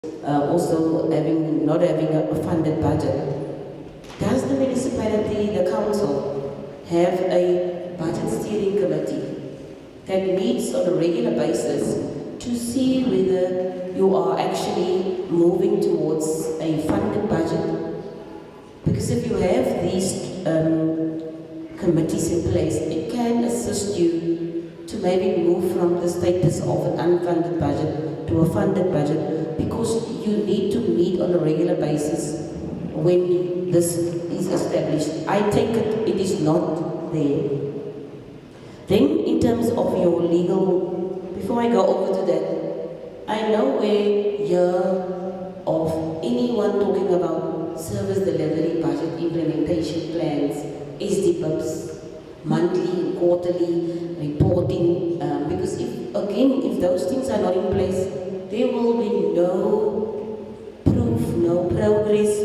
also not having a funded budget. Does the municipality, the council, have a budget steering committee that meets on a regular basis to see whether you are actually moving towards a funded budget? Because if you have these committees in place, it can assist you to maybe move from the status of an unfunded budget to a funded budget, because you need to meet on a regular basis when this is established. I take it is not there. Then in terms of your legal, before I go over to that, I know we're here of anyone talking about service delivery, budget implementation plans, SDPIPs, monthly and quarterly reporting, because if those things are not in place, there will be no proof, no progress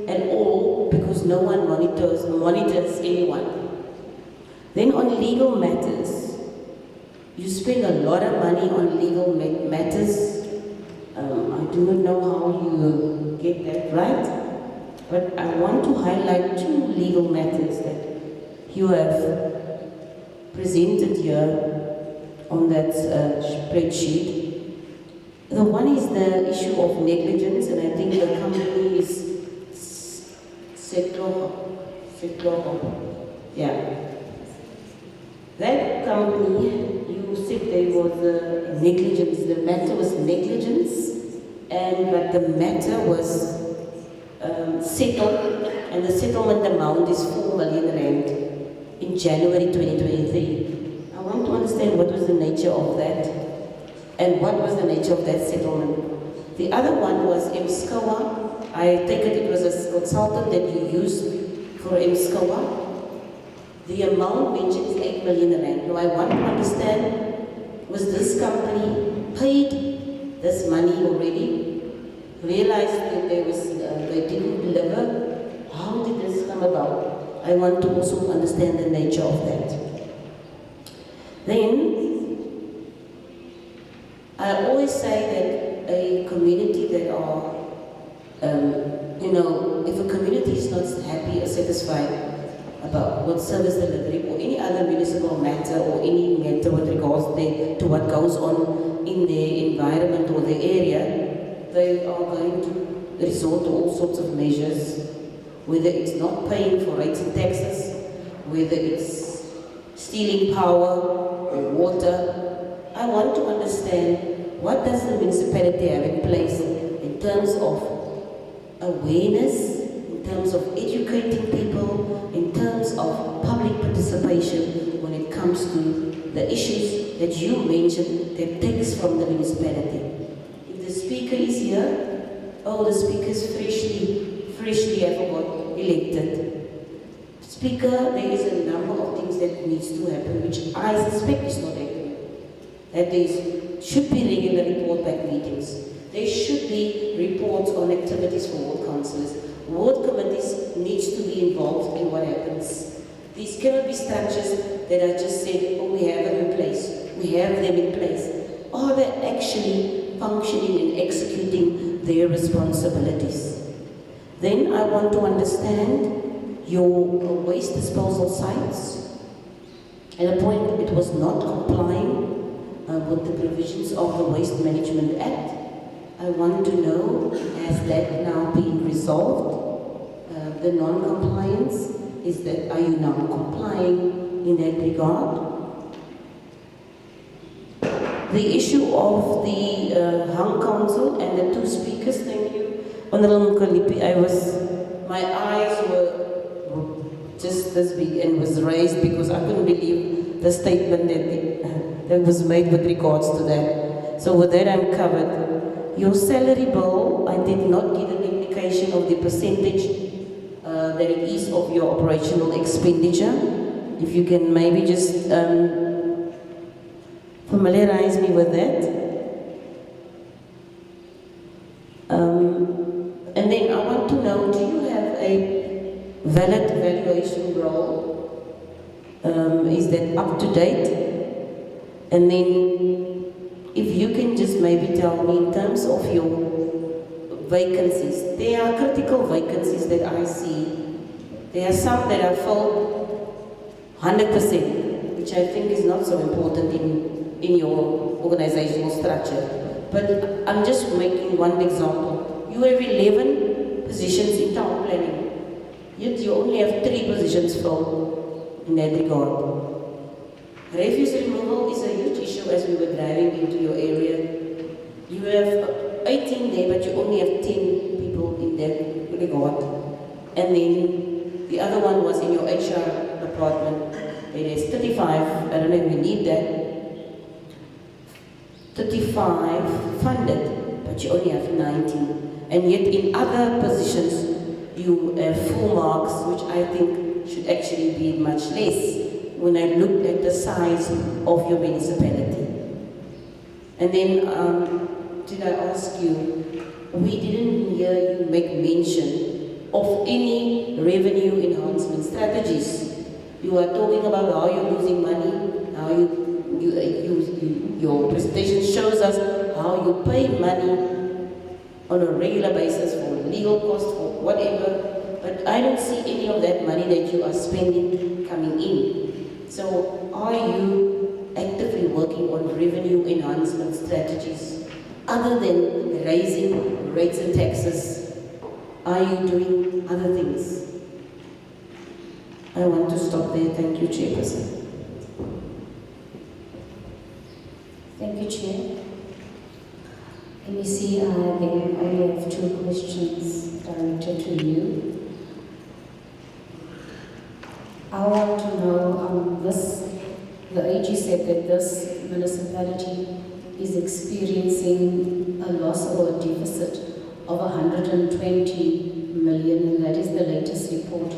at all, because no one monitors anyone. Then on legal matters, you spend a lot of money on legal matters. I do not know how you get that right, but I want to highlight two legal matters that you have presented here on that spreadsheet. The one is the issue of negligence, and I think the company is yeah. That company, you said there was a negligence, the matter was negligence, but the matter was settled, and the settlement amount is 4 million rand in January 2023. I want to understand what was the nature of that, and what was the nature of that settlement. The other one was MSCOA. I take it was a consultant that you used for MSCOA. The amount mentioned is 8 million rand. Now I want to understand, was this company paid this money already? Realized that they didn't deliver? How did this come about? I want to also understand the nature of that. Then, I always say that a community that are, if a community is not happy or satisfied about what service delivery or any other municipal matter or any matter with regards to what goes on in their environment or their area, they are going to resort to all sorts of measures, whether it's not paying for rates and taxes, whether it's stealing power or water. I want to understand, what does the municipality have in place in terms of awareness, in terms of educating people, in terms of public participation when it comes to the issues that you mentioned that takes from the municipality. If the speaker is here, the speaker is freshly elected. Speaker, there is a number of things that needs to happen, which I suspect is not happening. That there should be regular report back meetings. There should be reports on activities for ward councillors. Ward committees needs to be involved in what happens. These cannot be structures that are just said, we have them in place. We have them in place. Are they actually functioning and executing their responsibilities? Then I want to understand your waste disposal sites. At a point it was not complying with the provisions of the Waste Management Act. I want to know, has that now been resolved? The non-compliance, are you now complying in that regard? The issue of the Hung Council and the two speakers, thank you. Honorable Mkalipi, my eyes were just this big and was raised because I couldn't believe the statement that was made with regards to that. So with that I'm covered. Your salary bill, I did not give an indication of the percentage that it is of your operational expenditure. If you can maybe just familiarize me with that. And then I want to know, do you have a valid valuation role? Is that up to date? And then if you can just maybe tell me in terms of your vacancies. There are critical vacancies that I see. There are some that are filled 100%, which I think is not so important in your organizational structure. But I'm just making one example. You have 11 positions in town planning, yet you only have 3 positions filled in that regard. Refuse removal is a huge issue as we were driving into your area. You have 18 there, but you only have 10 people in that regard. And then the other one was in your HR department. There is 35, I don't know if we need that. 35 funded, but you only have 19. And yet in other positions, you have full marks, which I think should actually be much less when I looked at the size of your municipality. And then, did I ask you, we didn't hear you make mention of any revenue enhancement strategies. You are talking about how you're losing money, how your presentation shows us how you pay money on a regular basis for legal costs, for whatever, but I don't see any of that money that you are spending coming in. So are you actively working on revenue enhancement strategies? Other than raising rates and taxes, are you doing other things? I want to stop there. Thank you, Chairperson. Thank you, Chair. MEC, I only have 2 questions directed to you. I want to know the AG said that this municipality is experiencing a loss or a deficit of 120 million, and that is the latest report.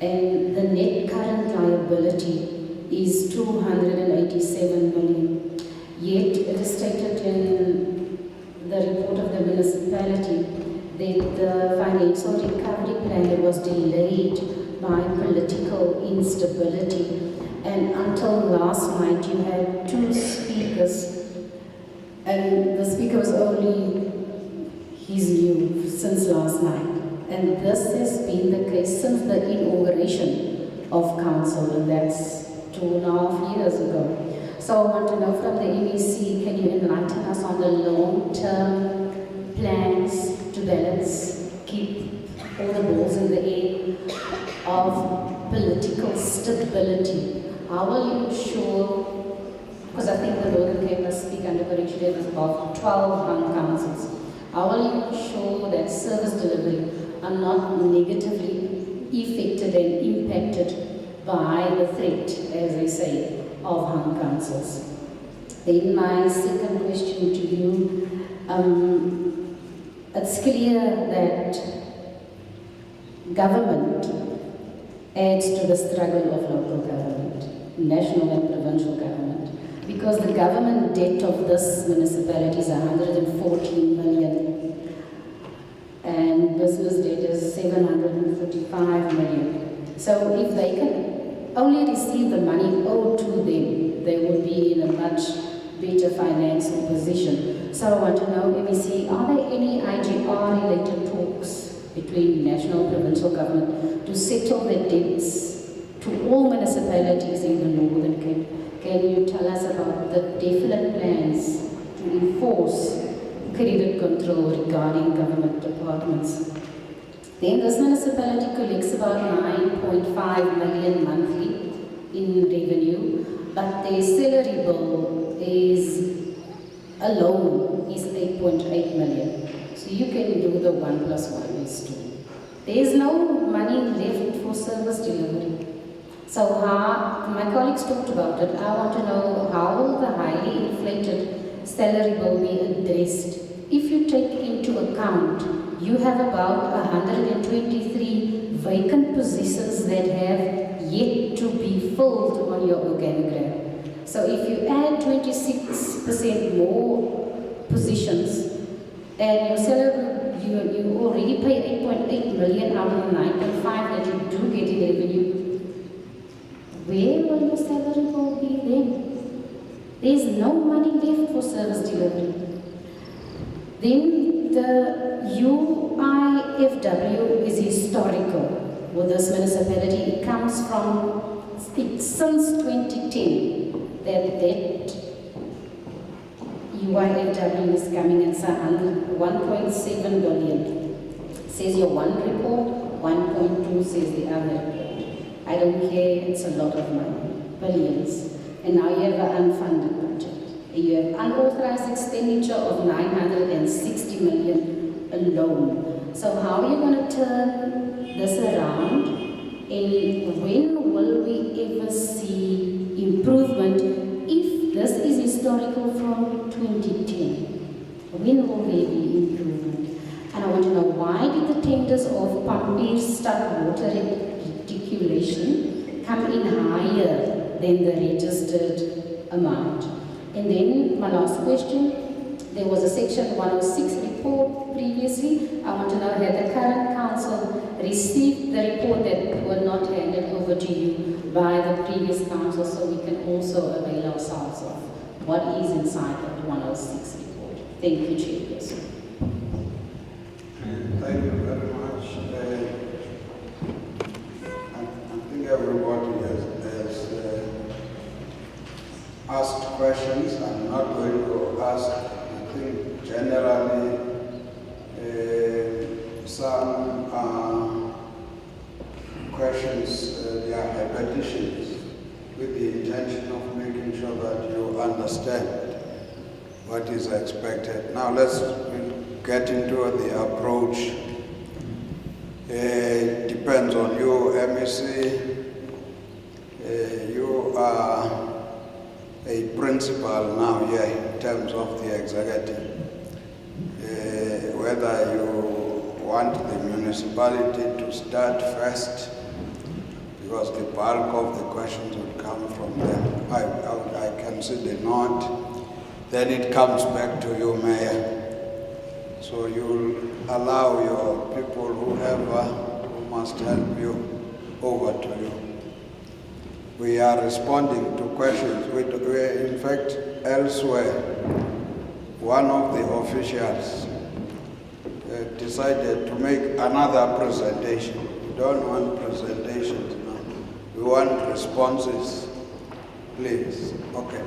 And the net current liability is 287 million. Yet it is stated in the report of the municipality that the financial recovery plan was delayed by political instability. And until last night you had 2 speakers, and the speaker was only, he's new since last night. And this has been the case since the inauguration of council, and that's 2.5 years ago. So I want to know from the MEC, can you enlighten us on the long-term plans to balance, keep all the balls in the air of political stability? How will you ensure, because I think the Northern Cape must speak under correction, there is about 12 hung councils. How will you ensure that service delivery are not negatively affected and impacted by the threat, as they say, of hung councils? Then my second question to you, it's clear that government adds to the struggle of local government, national and provincial government, because the government debt of this municipality is 114 million and business debt is 745 million. So if they can only receive the money owed to them, they would be in a much better financial position. So I want to know, MEC, are there any IGR-related talks between national and provincial government to settle the debts to all municipalities in the Northern Cape? Can you tell us about the definite plans to enforce credit control regarding government departments? Then this municipality collects about 9.5 million monthly in revenue, but their salary bill is alone is 8.8 million. So you can do the 1 + 1 is 2. There is no money left for service delivery. So my colleagues talked about it. I want to know, how will the highly inflated salary bill be addressed? If you take into account, you have about 123 vacant positions that have yet to be filled on your organogram. So if you add 26% more positions, and your salary, you already pay 8.8 million out of the 9.5 that you do get in revenue, where will your salary bill be then? There is no money left for service delivery. Then the The UIFW is historical with this municipality. It comes from, since 2010, that UIFW is coming at 1.7 billion. Says your one report, 1.2 says the other report. I don't care, it's a lot of money, billions. And now you have an unfunded budget. You have unauthorized expenditure of 960 million alone. So how are you going to turn this around? And when will we ever see improvement if this is historical from 2010? When will there be improvement? And I want to know, why did the tenders of Pampir Stad water reticulation come in higher than the registered amount? And then my last question, there was a section 106 report previously. I want to know, had the current council received the report that were not handed over to you by the previous council, so we can also avail ourselves of what is inside that 106 report? Thank you, Chairperson. Thank you very much. I think everybody has asked questions. I'm not going to ask. I think generally some questions, they are repetitions with the intention of making sure that you understand what is expected. Now let's get into the approach. Depends on you, MEC. You are a principal now here in terms of the executive. Whether you want the municipality to start first, because the bulk of the questions would come from them. I consider not. Then it comes back to you, Mayor. So you'll allow your people who must help you over to you. We are responding to questions. We're in fact, elsewhere, one of the officials decided to make another presentation. We don't want presentations now. We want responses. Please. Okay.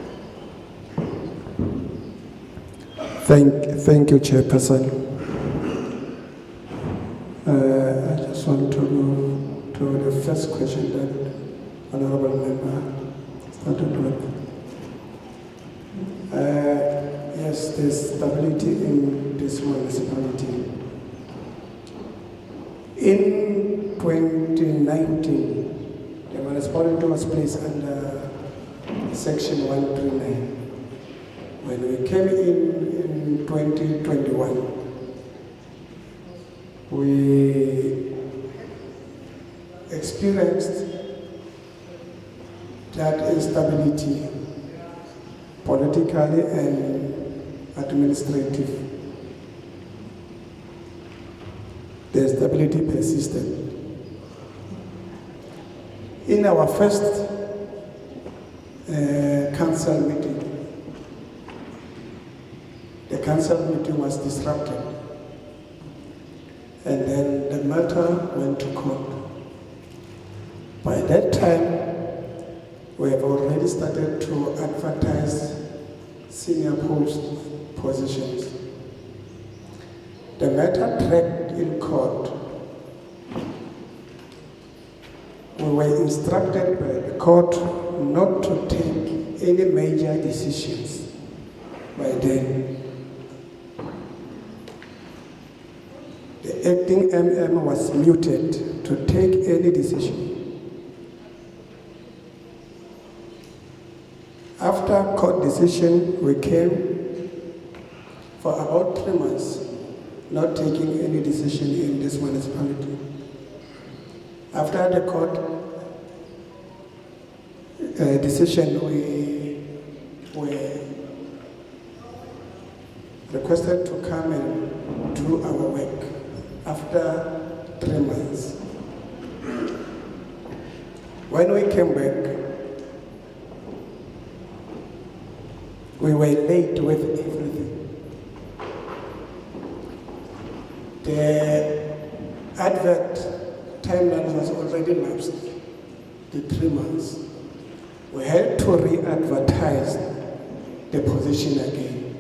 Thank you, Chairperson. I just want to move to the first question that Honorable Member started with. Yes, there's stability in this municipality. In 2019, the municipality was placed under Section 139. When we came in 2021, we experienced that instability, politically and administrative. The instability persisted. In our first council meeting, the council meeting was disrupted, and then the matter went to court. By that time, we have already started to advertise senior positions. The matter dragged in court. We were instructed by the court not to take any major decisions by then. The acting MM was muted to take any decision. After court decision, we came for about 3 months not taking any decision in this municipality. After the court decision, we were requested to come and do our work after 3 months. When we came back, we were late with everything. The advert timeline was already lapsed, the 3 months. We had to re-advertise the position again.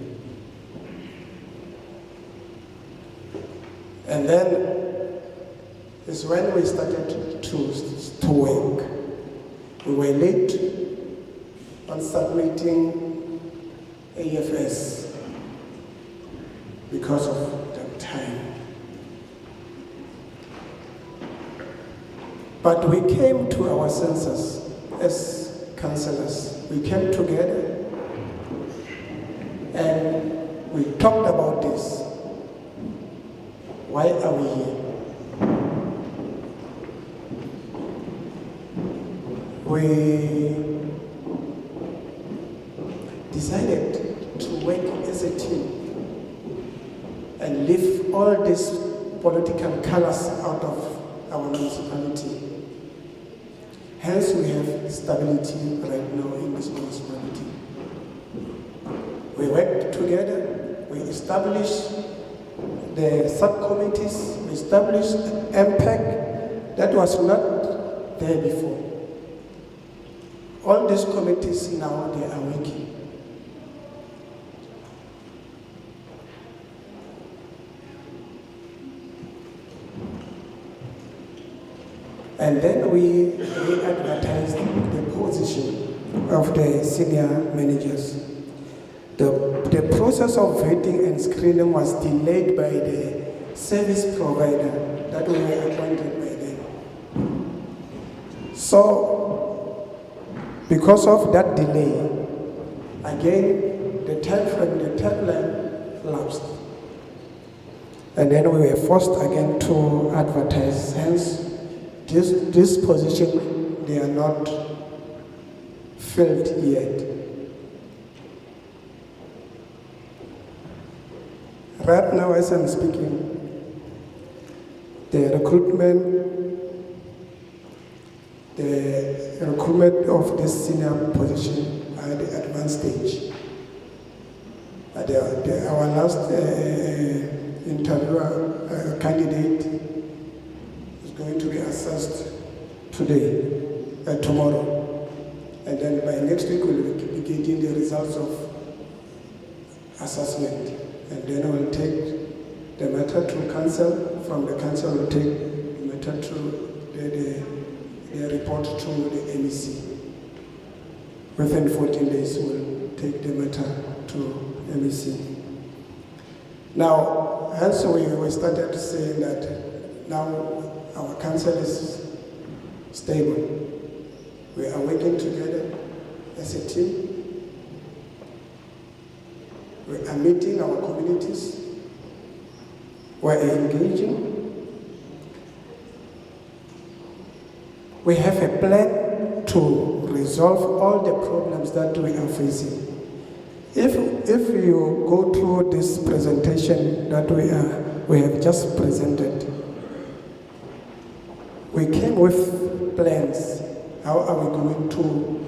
And then is when we started to work. We were late on submitting AFS because of that time. But we came to our senses as councillors. We came together and we talked about this. Why are we here? We decided to work as a team and leave all these political colors out of our municipality. Hence, we have stability right now in this municipality. We worked together, we established the subcommittees, we established MPEC that was not there before. All these committees now, they are working. And then we re-advertised the position of the senior managers. The process of vetting and screening was delayed by the service provider that we were appointed by them. So, because of that delay, again, the timeline lapsed. And then we were forced again to advertise. Hence, this position, they are not filled yet. Right now, as I'm speaking, the recruitment of this senior position are at the advanced stage. Our last interviewer candidate is going to be assessed tomorrow. And then by next week, we'll be getting the results of assessment. And then we'll take the matter to council. From the council, we'll take the matter to the report to the MEC. Within 14 days, we'll take the matter to MEC. Now, hence we started saying that now our council is stable. We are working together as a team. We are meeting our communities. We are engaging. We have a plan to resolve all the problems that we are facing. If you go through this presentation that we have just presented, we came with plans. How are we going to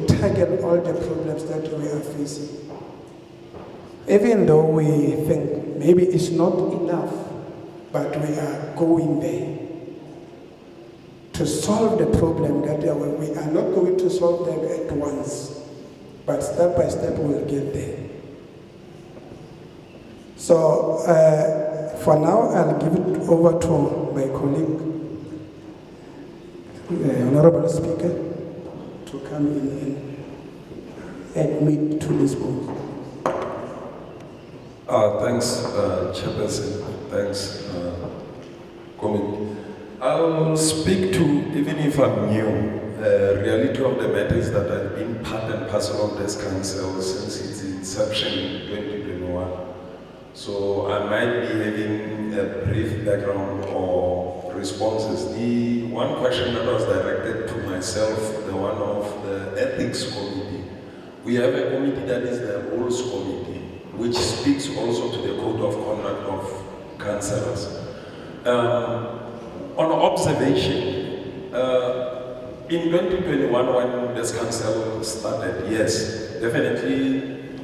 tackle all the problems that we are facing? Even though we think maybe it's not enough, but we are going there to solve the problem that we are not going to solve them at once, but step by step we'll get there. So for now, I'll give it over to my colleague, the Honorable Speaker, to come in and admit to this board. Thanks, Chairperson. Thanks, Committee. I'll speak to, even if I'm new, the reality of the matter is that I've been part and parcel of this council since its inception in 2021. So I might be having a brief background or responses. The one question that was directed to myself, the one of the Ethics Committee. We have a committee that is the Rules Committee, which speaks also to the Code of Conduct of Councillors. On observation, in 2021 when this council started, yes, definitely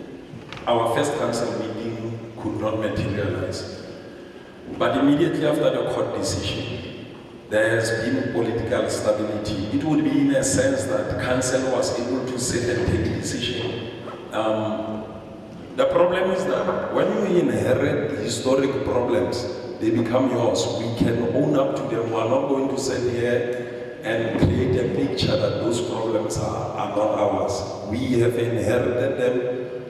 our first council meeting could not materialize. But immediately after the court decision, there has been political stability. It would be in a sense that council was able to sit and take a decision. The problem is that when you inherit historic problems, they become yours. We can own up to them. We are not going to sit here and create a picture that those problems are not ours. We have inherited them.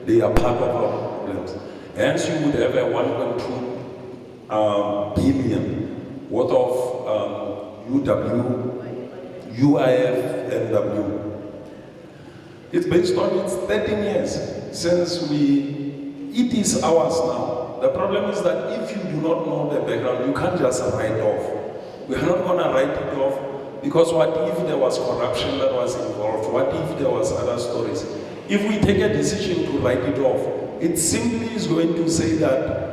They are part of our problems. Hence, you would have a 1.2 billion worth of UW, UIF, and W. It's based on its 13 years since it is ours now. The problem is that if you do not know the background, you can't just write off. We are not going to write it off because what if there was corruption that was involved? What if there was other stories? If we take a decision to write it off, it simply is going to say that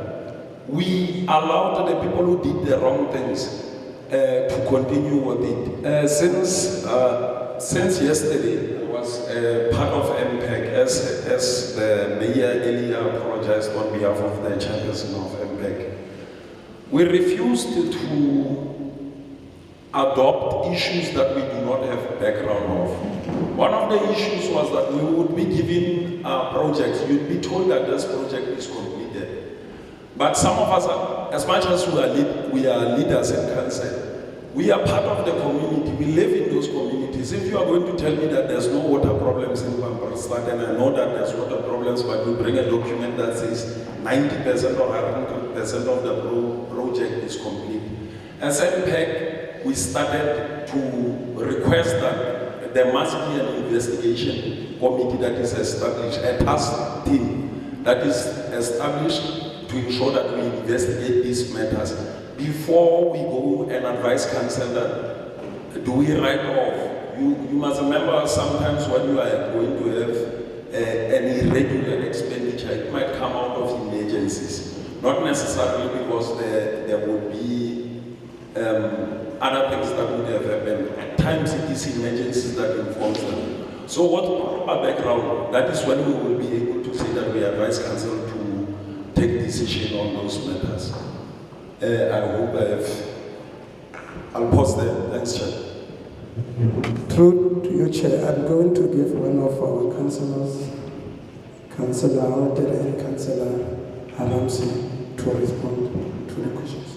we allowed the people who did the wrong things to continue with it. Since yesterday, I was part of MPEC as the mayor earlier apologized on behalf of the chairperson of MPEC. We refused to adopt issues that we do not have background of. One of the issues was that we would be given projects. You'd be told that this project is completed. But some of us, as much as we are leaders in council, we are part of the community. We live in those communities. If you are going to tell me that there's no water problems in Pamparstad, and I know that there's water problems, but you bring a document that says 90% or 100% of the project is complete. As MPEC, we started to request that there must be an investigation committee that is established, a task team that is established to ensure that we investigate these matters before we go and advise council that do we write off. You must remember sometimes when you are going to have an irregular expenditure, it might come out of emergencies. Not necessarily because there would be other things that would have happened. At times it is emergencies that inform them. So what our background, that is when we will be able to say that we advise council to take decision on those matters. I hope I'll pause there. Thanks, Chair. Through to you, Chair, I'm going to give one of our councillors, Councillor Auditor and Councillor Haramsi, to respond to the questions.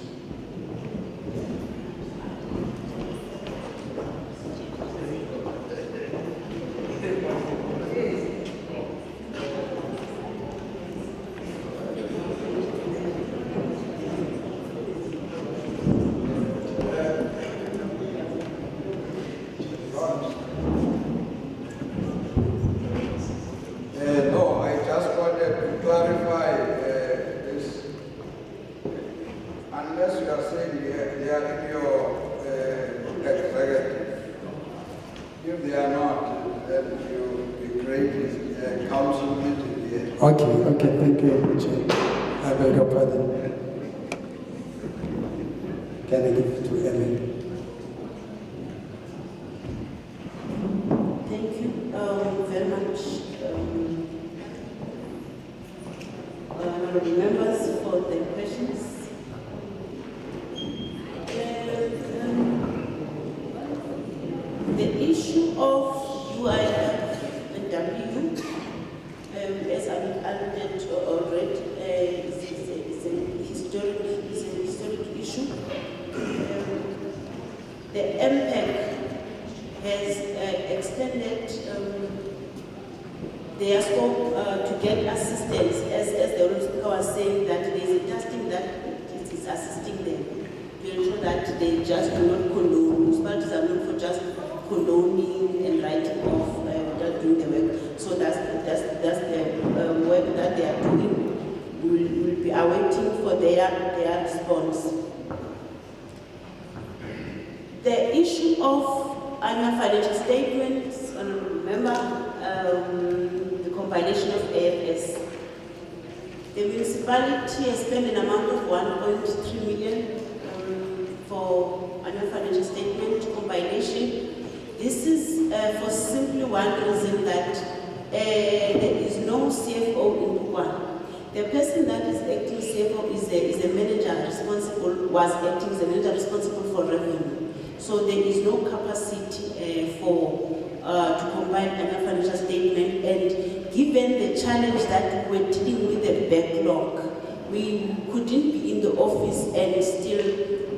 Okay, thank you, Chair. I beg your pardon. Can I give it to Ellen? Thank you very much, honorable members, for the questions. The issue of UIF and W, as I alluded to already, is a historic issue. The MPEC has extended their scope to get assistance, as the honorable speaker was saying, that there is a testing that is assisting them to ensure that they just do not condone. Municipalities are known for just condoning and writing off without doing the work. So that's the work that they are doing. We will be awaiting for their response. The issue of annual financial statements, remember the combination of AFS. The municipality has spent an amount of 1.3 million for annual financial statement combination. This is for simply one reason, that there is no CFO in Phokwane. The person that is acting CFO is a manager responsible was acting as the manager responsible for revenue. So there is no capacity to compile annual financial statement, and given the challenge that we were dealing with the backlog, we couldn't be in the office and still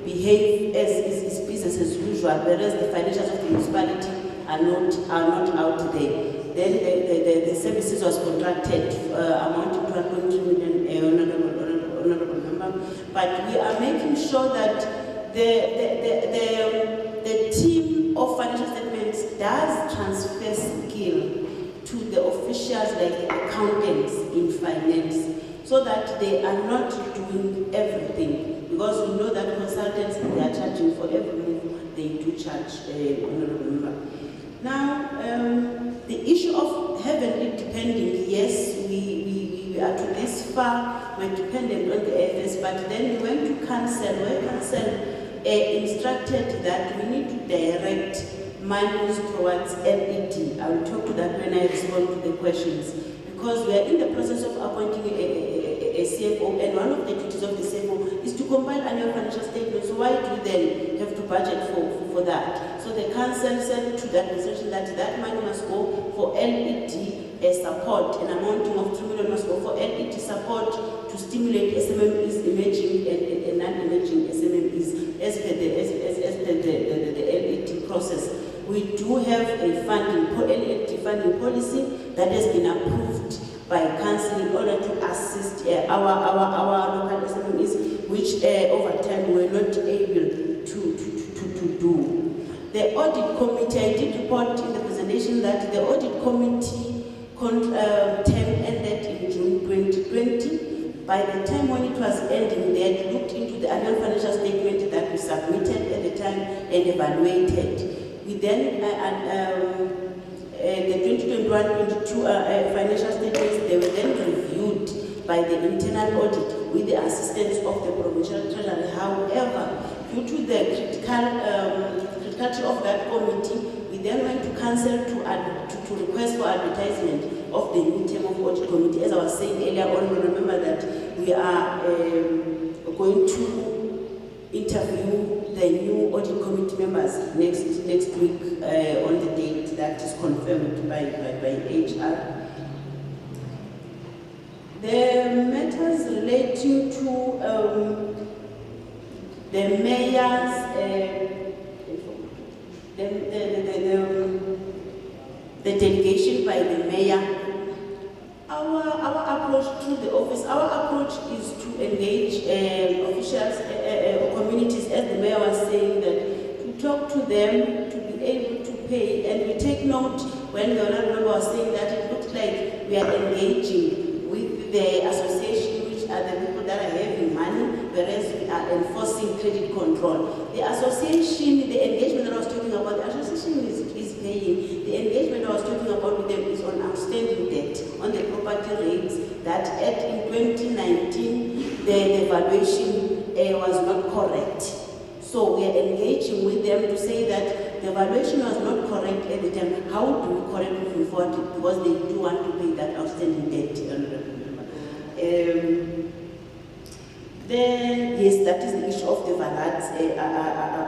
behave as is business as usual, whereas the financials of the municipality are not out there. Then the services was contracted amounting to 1.2 million, honorable member. But we are making sure that the team of financial statements does transfer skill to the officials like the accountants in finance, so that they are not doing everything. Because we know that consultants, they are charging for every move they do charge, honorable member. Now, the issue of heavily depending, yes, we are to this far, we're dependent on the AFS, but then we went to council, where council instructed that we need to direct monies towards LED. I will talk to that when I respond to the questions. Because we are in the process of appointing a CFO, and one of the duties of the CFO is to compile annual financial statements. So why do we then have to budget for that? So the council said to the administration that money must go for LED support, an amounting of 3 million must go for LED support to stimulate SMMEs, emerging and non-emerging SMMEs as per the LED process. We do have a LED funding policy that has been approved by council in order to assist our local SMEs, which over time we were not able to do. The audit committee, I did report in the presentation that the audit committee term ended in June 2020. By the time when it was ending, they had looked into the annual financial statement that we submitted at the time and evaluated. We then, the 2021-22 financial statements, they were then reviewed by the internal audit with the assistance of the Provincial Treasury. However, due to the criticality of that committee, we then went to council to request for advertisement of the new term of audit committee. As I was saying earlier on, remember that we are going to interview the new audit committee members next week on the date that is confirmed by HR. The matters relating to the mayor's the delegation by the mayor. Our approach to the office, our approach is to engage officials, communities, as the mayor was saying, that to talk to them, to be able to pay, and we take note when the honorable member was saying that it looks like we are engaging with the association, which are the people that are having money, whereas we are enforcing credit control. The association, the engagement that I was talking about, the association is paying. The engagement I was talking about with them is on outstanding debt, on the property rates, that in 2019, the valuation was not correct. So we are engaging with them to say that the valuation was not correct at the time. How do we correct moving forward? Because they do want to pay that outstanding debt. Then, yes, that is the issue of the Valat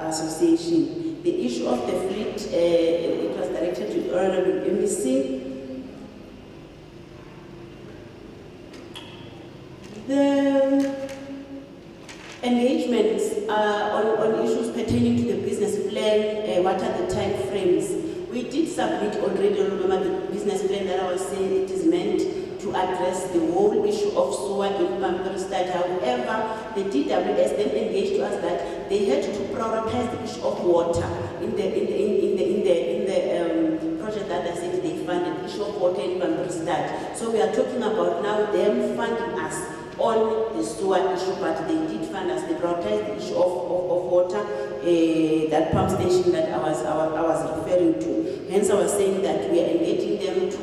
Association. The issue of the fleet, it was directed to the Honorable MEC. The engagements on issues pertaining to the business plan, what are the time frames? We did submit already, remember the business plan that I was saying, it is meant to address the whole issue of sewer in Pamperstat. However, the DWS then engaged to us that they had to prioritize the issue of water in the project that I said they funded, the issue of water in Pamperstat. So we are talking about now them funding us on the sewer issue, but they did fund us. They prioritized the issue of water, that pump station that I was referring to. Hence, I was saying that we are engaging them to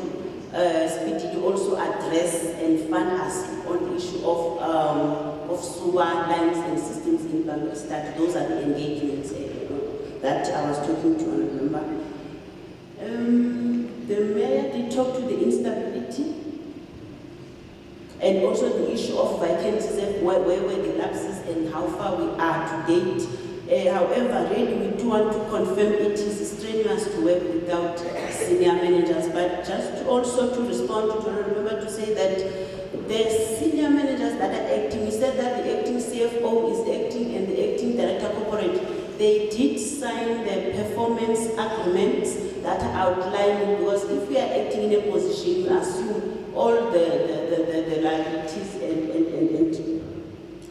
speedily also address and fund us on the issue of sewer lines and systems in Pamperstat. Those are the engagements that I was talking to, remember. The mayor did talk to the instability. and also the issue of vacancies and where were the lapses and how far we are to date. However, really we do want to confirm it is strenuous to work without senior managers, but just also to respond to remember to say that the senior managers that are acting, we said that the acting CFO is acting and the acting director corporate, they did sign the performance agreements that are outlined, because if we are acting in a position, you assume all the liabilities and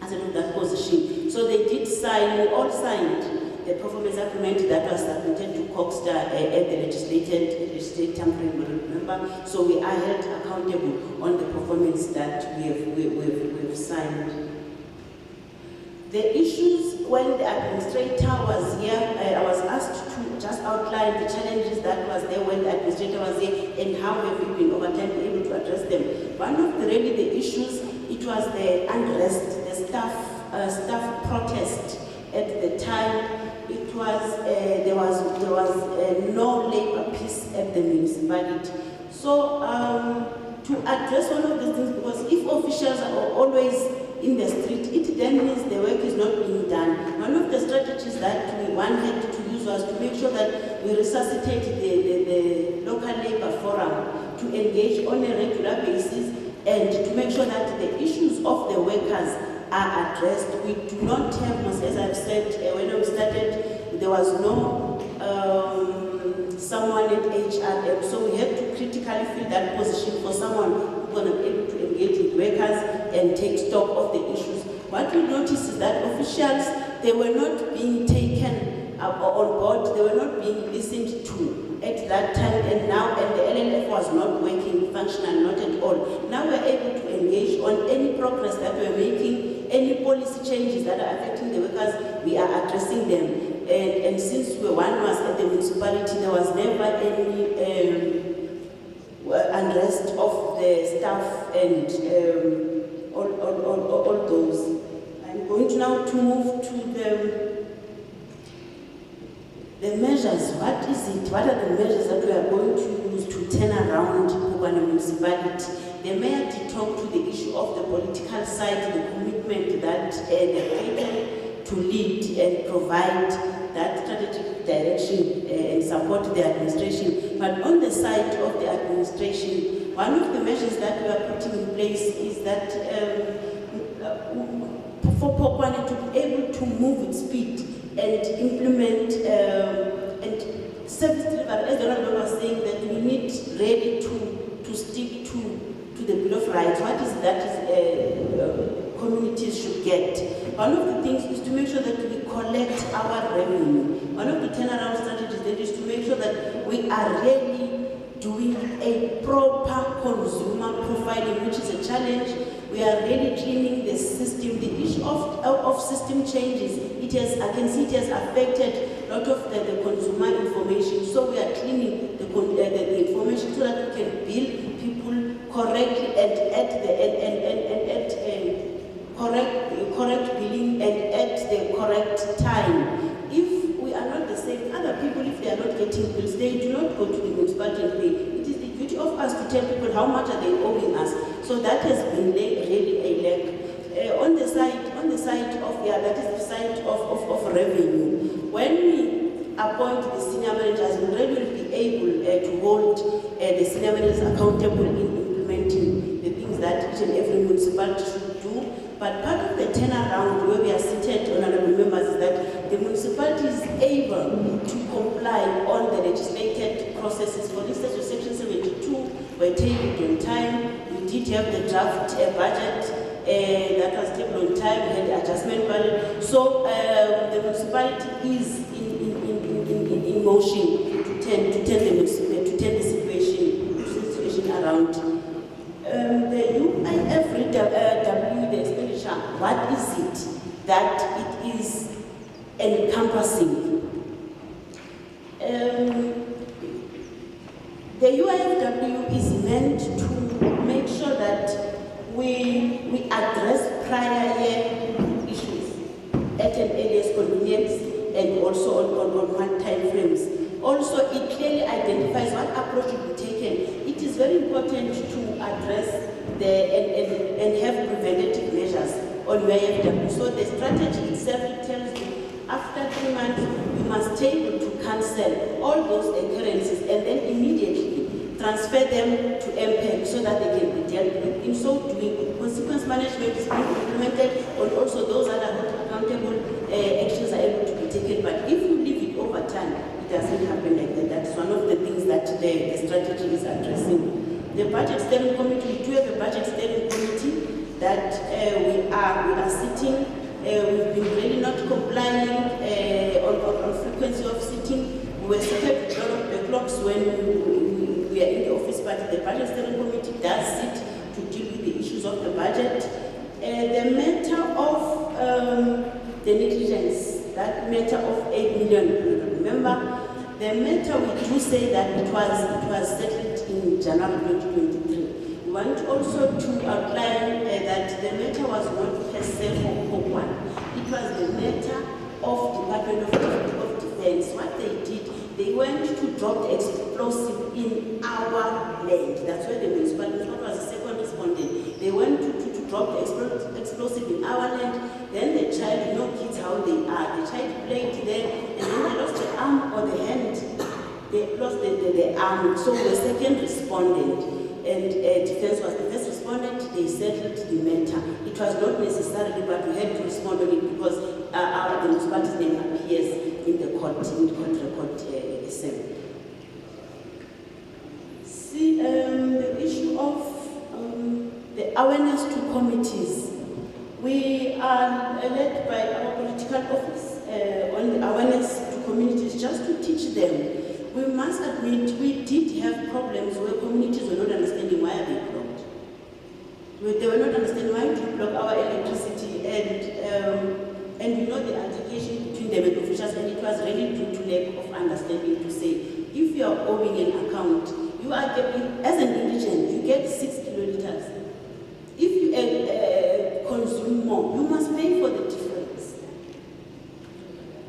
as of that position. So they did sign, we all signed the performance agreement that was submitted to COGTA at the legislative time frame, remember? So we are held accountable on the performance that we've signed. The issues, when the administrator was here, I was asked to just outline the challenges that was there when the administrator was here and how have we been over time able to address them. One of the issues, it was the unrest, the staff protest at the time. It was there was no labor peace at the municipality. So to address one of these things, because if officials are always in the street, it then means the work is not being done. One of the strategies that we wanted to use was to make sure that we resuscitate the local labor forum to engage on a regular basis and to make sure that the issues of the workers are addressed. We do not have, as I've said, when we started, there was no someone at HRM, so we had to critically fill that position for someone who's going to be able to engage with workers and take stock of the issues. What we noticed is that officials, they were not being taken on board, they were not being listened to at that time, and the LLF was not working, functional, not at all. Now we're able to engage on any progress that we're making, any policy changes that are affecting the workers, we are addressing them. And since one was at the municipality, there was never any unrest of the staff and all those. I'm going to now to move to the measures. What is it? What are the measures that we are going to use to turn around Phokwane municipality? The mayor did talk to the issue of the political side, the commitment that they're taken to lead and provide that strategic direction and support the administration. But on the side of the administration, one of the measures that we are putting in place is that for Phokwane to be able to move with speed and implement and service delivery, as the Honorable was saying, that we need really to stick to the Bill of Rights. What is that communities should get? One of the things is to make sure that we collect our revenue. One of the turnaround strategies that is to make sure that we are really doing a proper consumer profiling, which is a challenge. We are really cleaning the system. The issue of system changes, I can see it has affected a lot of the consumer information. So we are cleaning the information so that we can bill people correctly and at correct billing and at the correct time. If we are not the same, other people, if they are not getting bills, they do not go to the municipality and pay. It is the duty of us to tell people how much are they owing us. So that has been really a lack. On the side of that is the side of revenue. When we appoint the senior managers, we really will be able to hold the senior managers accountable in implementing the things that each and every municipality should do. But part of the turnaround where we are seated, honorable members, is that the municipality is able to comply on the legislated processes. For instance, with Section 72, were tabled on time. We did have the draft budget that was tabled on time. We had the adjustment budget. So the municipality is in motion to turn the situation around. The UIF the expenditure, what is it that it is encompassing? The UIFW is meant to make sure that we address prior year issues at an earliest convenience and also on one time frames. Also, it clearly identifies what approach will be taken. It is very important to address and have preventative measures on where you have done. So the strategy itself tells you after 3 months you must take to cancel all those occurrences and then immediately transfer them to MPEG so that they can be dealt with. In so doing, consequence management is being implemented and also those that are not accountable actions are able to be taken. But if you leave it over time, it doesn't happen like that. That's one of the things that the strategy is addressing. The budget steering committee, we do have a budget steering committee that we are sitting. We've been really not complying on frequency of sitting. We were set with a lot of backlogs when we are in the office, but the budget steering committee does sit to deal with the issues of the budget. The matter of the negligence, that matter of 8 million, remember, the matter we do say that it was settled in January 2023. We want also to outline that the matter was not per se for Phokwane. It was the matter of Department of Defense. What they did, they went to drop the explosive in our land. That's where the municipality was the second respondent. They went to drop the explosive in our land. Then the child, you know kids how they are. The child played there and then they lost the arm or the hand. They lost the arm. So the second respondent and defense was the first respondent. They settled the matter. It was not necessarily, but we had to respond on it because the municipality's name appears in the court record assembly. See, the issue of the awareness to committees. We are led by our political office on the awareness to communities just to teach them. We must admit we did have problems where communities were not understanding why they blocked. They were not understanding why to block our electricity and you know the altercation between them and officials, and it was really due to lack of understanding to say, if you are owing an account, you are getting, as an indigent, you get 6 kiloliters. If you consume more, you must pay for the difference.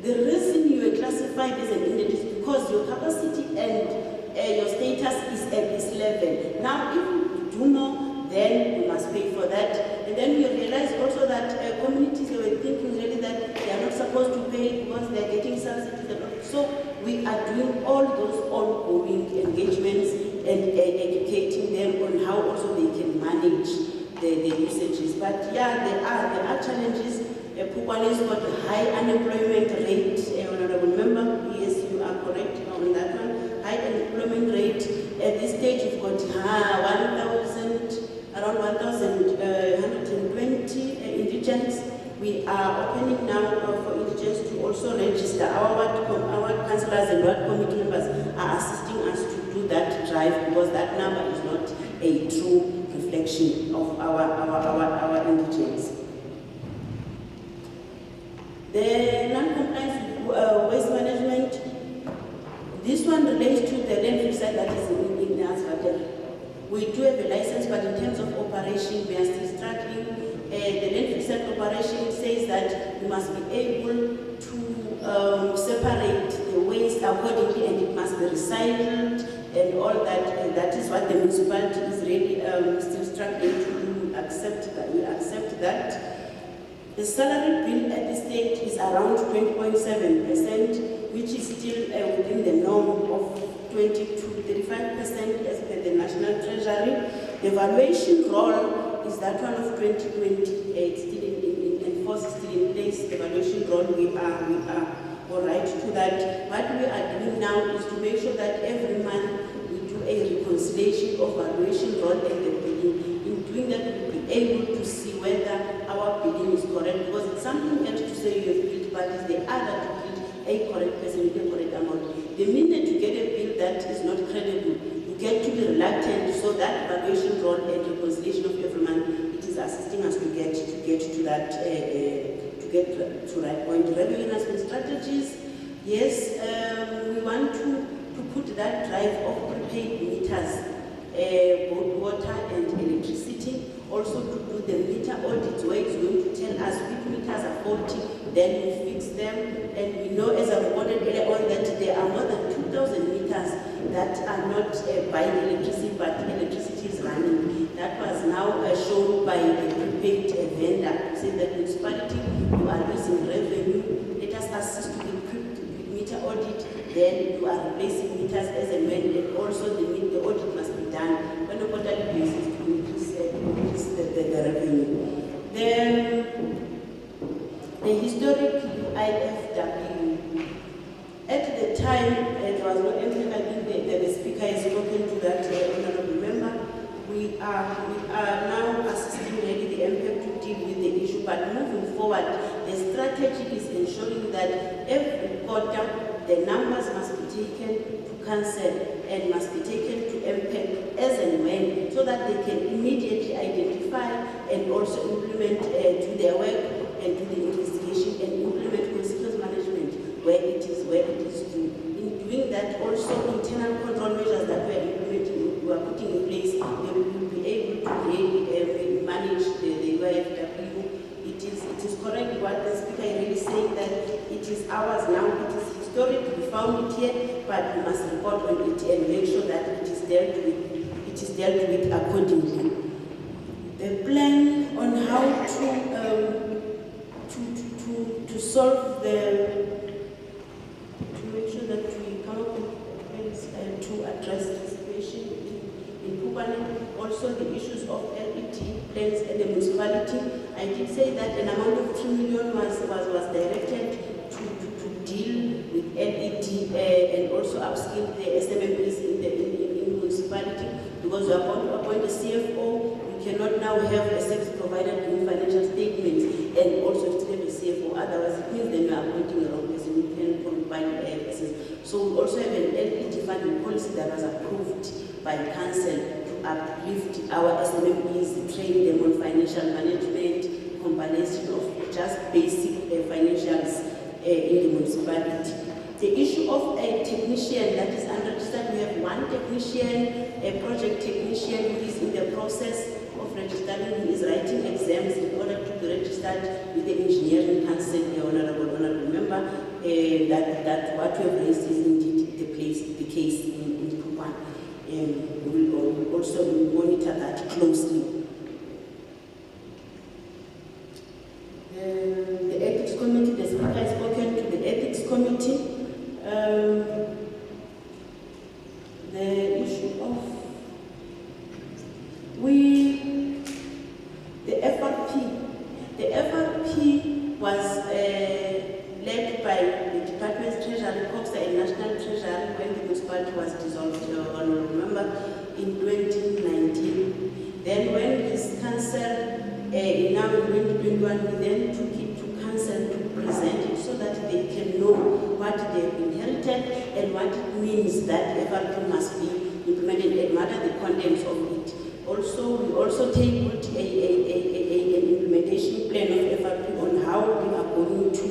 The reason you are classified as an indigent is because your capacity and your status is at this level. Now, if you do more, then you must pay for that. And then we realized also that communities, they were thinking really that they are not supposed to pay because they are getting subsidies. So we are doing all those ongoing engagements and educating them on how also they can manage the usages. But yeah, there are challenges. Phokwane's got a high unemployment rate. Honorable member, yes, you are correct on that one. High unemployment rate. At this stage, you've got around 1,120 indigents. We are opening now for indigents to also register. Our councillors and ward committee members are assisting us to do that drive because that number is not a true reflection of our indigents. The non-compliance with waste management, this one relates to the landfill site that is in Asvatel. We do have a license, but in terms of operation, we are still struggling. The landfill site operation says that you must be able to separate the waste accordingly and it must be recycled and all that. That is what the municipality is really still struggling to do. We accept that. The salary bill at this stage is around 20.7%, which is still within the norm of 20 to 35% as per the National Treasury. The valuation roll is that one of 2028, still in force, still in place. The valuation roll, we are all right to that. What we are doing now is to make sure that every month we do a reconciliation of valuation roll and the billing. In doing that, we'll be able to see whether our billing is correct, because it's something else to say you have billed, but it's the other to bill a correct person with a correct amount. The minute you get a bill that is not credible, you get to be reluctant, so that valuation roll and reconciliation of every month, it is assisting us to get to that, to get to that point. Revenue enhancement strategies, yes, we want to put that drive of prepaid meters, both water and electricity. Also to do the meter audits where it's going to tell us which meters are faulty, then we fix them. And we know, as I reported earlier on, that there are more than 2,000 meters that are not buying electricity, but electricity is running. that was now shown by the prepaid vendor, saying that municipality, you are losing revenue, let us assist with meter audit, then you are replacing meters as and when, and also the audit must be done on a quarterly basis to increase the revenue. Then the historic UIFW. At the time, there was no entry. I think the speaker has spoken to that honorable member. We are now assisting really the MPEP to deal with the issue, but moving forward, the strategy is ensuring that every quarter the numbers must be taken to council and must be taken to MPEP as and when, so that they can immediately identify and also implement to their work and to the investigation and implement consequence management where it is due. In doing that, also internal control measures that we are implementing, we are putting in place, they will be able to really manage the UIFW. It is correct what the speaker is really saying, that it is ours now, it is historic, we found it here, but we must report on it and make sure that it is dealt with accordingly. The plan on how to solve to make sure that we come up with plans to address the situation in Phokwane, also the issues of LED plans at the municipality. I did say that an amount of 2 million was directed to deal with LED and also upskill the SMMEs in the municipality, because we are about to appoint a CFO. We cannot now have a service provider doing financial statements and also still have a CFO. Otherwise, it means then we are appointing a wrong person. We can combine persons. So we also have an LED funding policy that was approved by council to uplift our SMMEs, train them on financial management, combination of just basic financials in the municipality. The issue of a technician that is unregistered, we have one technician, a project technician who is in the process of registering. He is writing exams in order to be registered with the engineering council, the honorable member, that what we have raised is indeed the case in Phokwane. We will also monitor that closely. The ethics committee, the speaker has spoken to the ethics committee. The issue of the FRP was led by the Department of Treasury, COGTA and National Treasury when the municipality was dissolved, remember, in 2019. Then when this council, now in 2021, we then took it to council to present it so that they can know what they have inherited and what it means that FRP must be implemented and what are the contents of it. Also, we also tabled an implementation plan of FRP on how we are going to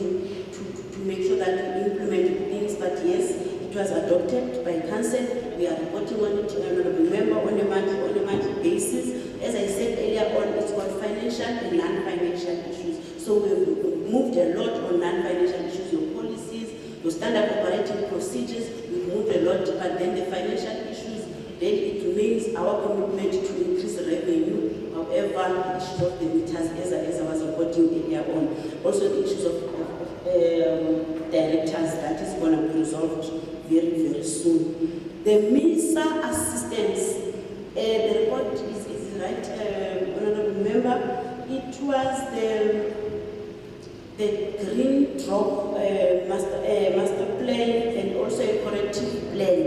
make sure that we implement things. But yes, it was adopted by council. We are reporting on it, remember, on a monthly basis. As I said earlier on, it's got financial and non-financial issues. So we've moved a lot on non-financial issues, your policies, your standard operating procedures. We've moved a lot, but then the financial issues, then it remains our commitment to increase revenue. However, the issues of the meters, as I was reporting earlier on, also the issues of directors, that is going to be resolved very, very soon. The MISA assistance, the report is right, honorable member. It was the green drop master plan and also a corrective plan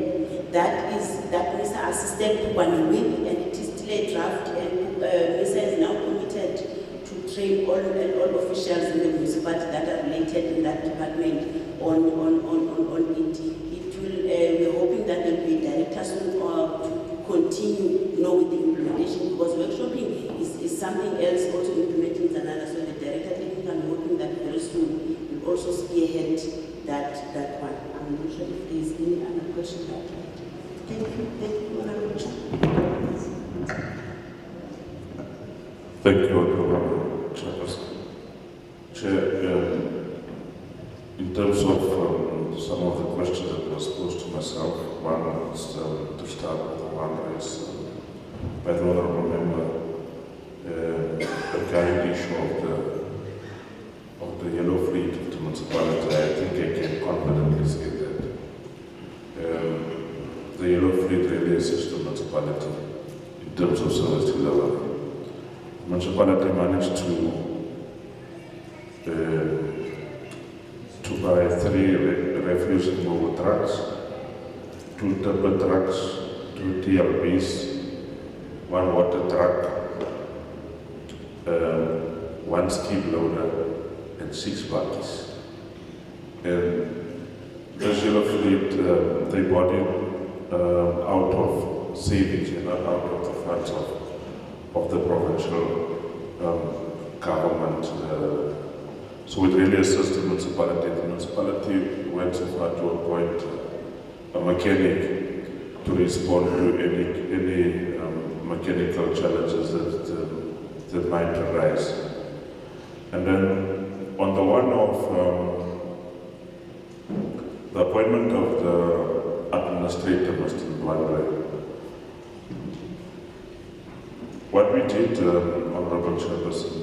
that MISA assisted Phokwane with, and it is still a draft, and MISA is now committed to train all officials in the municipality that are related in that department on it. We're hoping that there will be directors to continue with the implementation, because workshopping is something else, also implementing is another. So the director technical, I'm hoping that very soon will also spearhead that one. I'm not sure if there is any other question. Thank you, Honorable Chair. Thank you, Honorable Chairperson. Chair, in terms of some of the questions that were posed to myself, one is to start with, one is by the honourable member regarding the issue of the yellow fleet of the municipality. I think I can confidently say that the yellow fleet really assists the municipality in terms of service delivery. The municipality managed to buy 3 refuse removal trucks, 2 timber trucks, 2 TLBs, 1 water truck, 1 skid loader, and 6 buckets. And this yellow fleet, they bought it out of savings and not out of the funds of the provincial government. So it really assists the municipality. The municipality went so far to appoint a mechanic to respond to any mechanical challenges that might arise. And then on the one of the appointment of the administrator, Mr. Ndwandwe, what we did, Honorable Chairperson,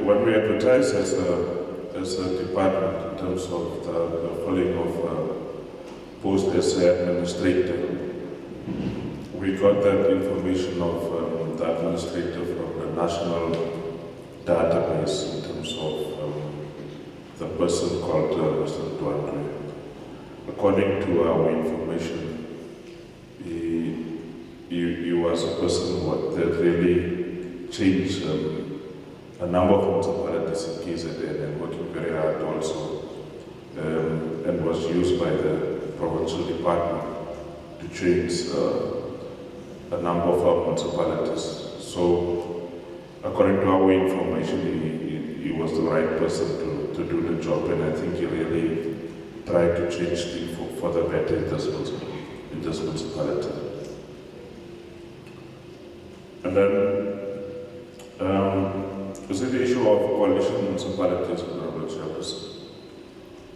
when we advertised as a department in terms of the filling of post as administrator, we got that information of the administrator from the national database in terms of the person called Mr. Ndwandwe. According to our information, he was a person that really changed a number of municipalities in KZN and working very hard also, and was used by the provincial department to change a number of our municipalities. So, according to our information, he was the right person to do the job, and I think he really tried to change things for the better in this municipality. And then, is it the issue of coalition municipalities, Honorable Chairperson?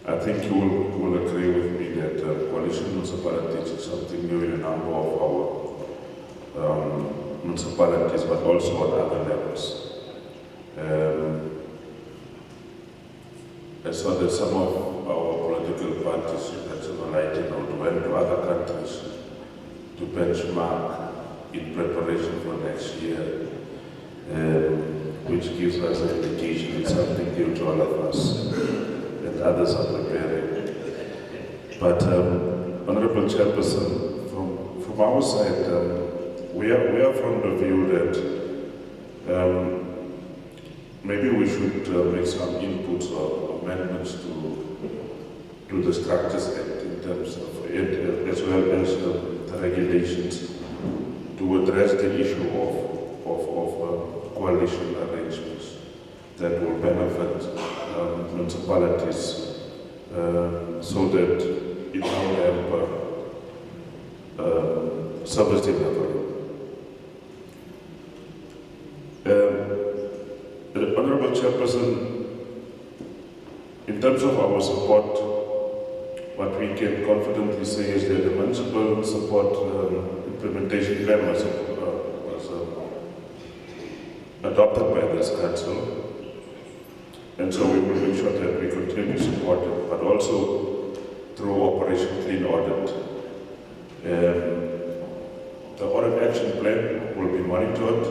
I think you will agree with me that coalition municipalities is something new in a number of our municipalities, but also on other levels. I saw that some of our political parties nationalized or went to other countries to benchmark in preparation for next year, which gives us an indication it's something new to all of us, and others are preparing. But, Honorable Chairperson, from our side, we are from the view that maybe we should make some inputs or amendments to the Structures Act in terms of it, as well as the regulations, to address the issue of coalition arrangements that will benefit municipalities, so that it will help service delivery. Honorable Chairperson, in terms of our support, what we can confidently say is that the municipal support implementation plan was adopted by this council, and so we will make sure that we continue to support it, but also through Operation Clean Audit. The audit action plan will be monitored,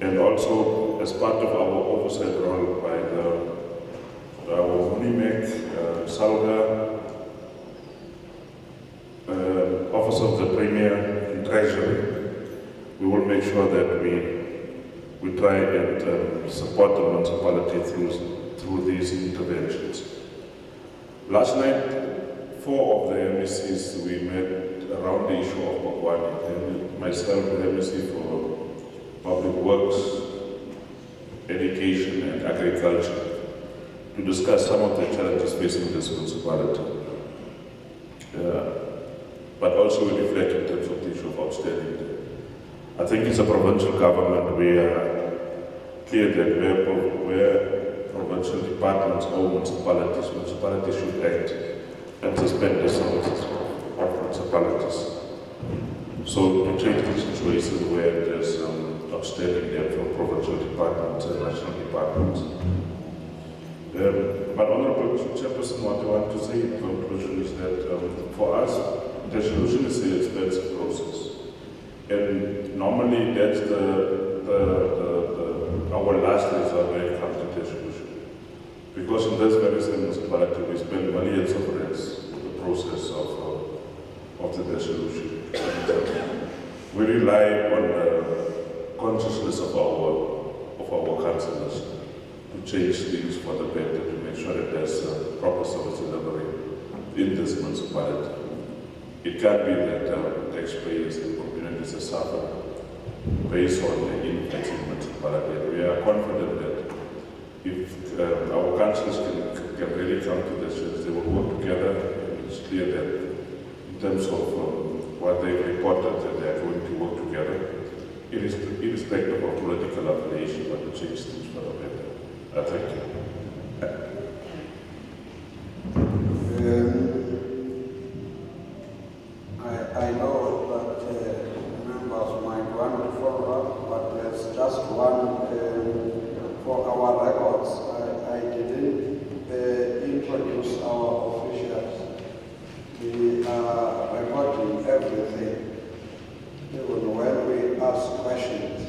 and also as part of our oversight role by our UNIMEC, SALGA, Office of the Premier in Treasury, we will make sure that we try and support the municipality through these interventions. Last night, 4 of the MECs we met around the issue of Phokwane, myself, the MEC for Public Works, Education and Agriculture, to discuss some of the challenges facing this municipality. But also we reflect in terms of the issue of outstanding debt. I think as a provincial government, we are clear that where provincial departments or municipalities, municipalities should act and suspend the services of municipalities. So to change the situation where there's outstanding debt from provincial departments and national departments. But Honorable Chairperson, what I want to say in conclusion is that for us, the solution is an expensive process. And normally that's our last resort when it comes to the solution. Because in this very same municipality, we spend millions of rands in the process of the dissolution. We rely on the consciousness of our councillors to change things for the better, to make sure that there's proper service delivery in this municipality. It can't be that taxpayers and communities are suffering based on the influence in municipality. We are confident that if our councillors can really come to this, they will work together. It's clear that in terms of what they reported, that they are going to work together, irrespective of political affiliation, but to change things for the better. Thank you. I know that members might want to follow up, but there's just one for our records. I didn't introduce our officials. We are recording everything. Even when we ask questions,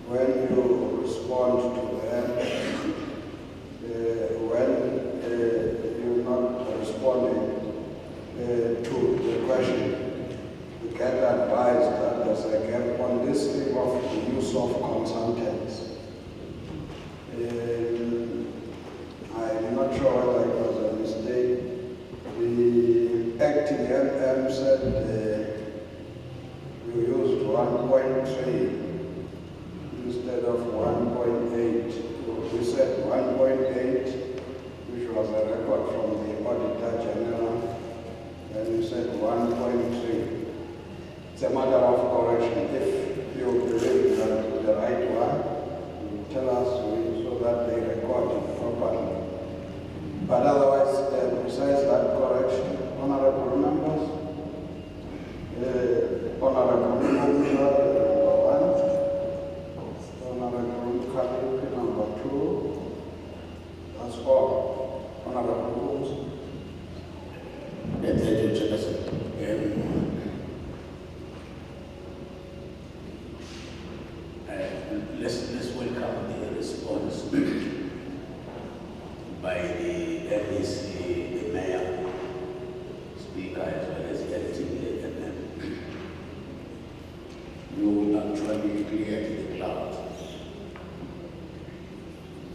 when you respond to them, when you're not responding to the question, you get advised that there's a gap on this thing of the use of consultants. I'm not sure whether it was a mistake. The acting MM said we used 1.3 instead of 1.8. We said 1.8, which was a record from the Auditor-General, and we said 1.3. It's a matter of correction. If you believe that the right one, you tell us so that they record it properly. But otherwise, besides that correction, honorable members, honorable member number 1, honorable Khalid number 2, that's all. Honorable Rooms. Thank you, Chairperson. Let's welcome the response by the MEC, the Mayor, Speaker, as well as the acting MM. You actually cleared the cloud,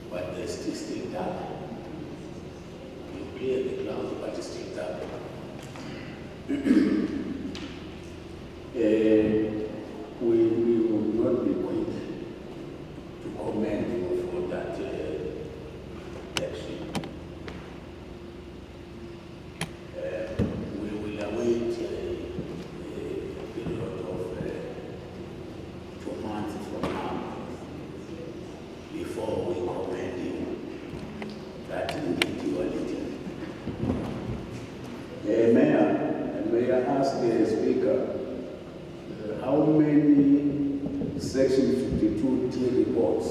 but there's still dark. You cleared the cloud, but it's still dark. We will not be quick to commend you for that action. We will await a period of 2 months from now before we commend you that individuality. Mayor, may I ask the Speaker, how many Section 52T reports